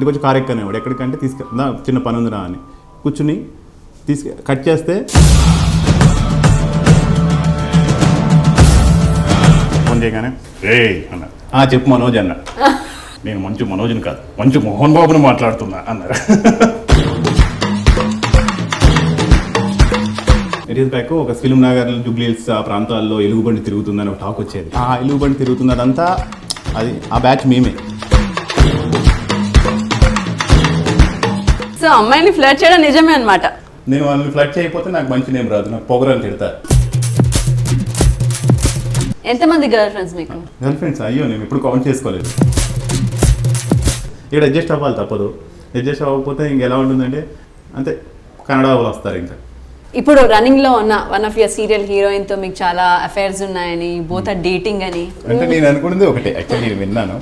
ఇంటికి వచ్చి కారు ఎక్కనేవాడు. ఎక్కడికంటే తీసుకెళ్దా చిన్న పని ఉందిరా అని కూర్చుని కట్ చేస్తే ఫోన్ చేయగానే అన్న చెప్పు మనోజ్ అన్న. నేను మంచు మనోజ్ని కాదు మంచు మోహన్ బాబుని మాట్లాడుతున్నా అన్నారు. ఇయర్స్ బ్యాక్ ఒక ఫిల్మ్ నగర్ జూబ్లీ హిల్స్ ఆ ప్రాంతాల్లో ఎలుగుబండి తిరుగుతుందని ఒక టాక్ వచ్చేది. ఆ ఎలుగుబండి తిరుగుతున్నదంతా అది ఆ బ్యాచ్ మేమే. సో అమ్మాయిని ఫ్లర్ట్ చేయడం నిజమే అన్నమాట. నేను వాళ్ళని ఫ్లర్ట్ చేయకపోతే నాకు మంచి నేమ్ రాదు, నాకు పొగరని తిడతారు. ఎంతమంది గర్ల్ ఫ్రెండ్స్ మీకు? గర్ల్ ఫ్రెండ్స్ అయ్యో నేను ఎప్పుడు కౌంట్ చేసుకోలేదు. ఇక్కడ అడ్జస్ట్ అవ్వాలి తప్పదు. అడ్జస్ట్ అవ్వకపోతే ఇంకెలా ఉంటుందంటే అంతే కన్నడ వాళ్ళు వస్తారు. ఇంకా ఇప్పుడు రన్నింగ్ లో ఉన్న one of your serial heroine తో మీకు చాలా అఫైర్స్ ఉన్నాయని, బోత్ ఆర్ డేటింగ్ అని అంటే నేను అనుకున్నది ఒకటే. యాక్చువల్లీ నేను విన్నాను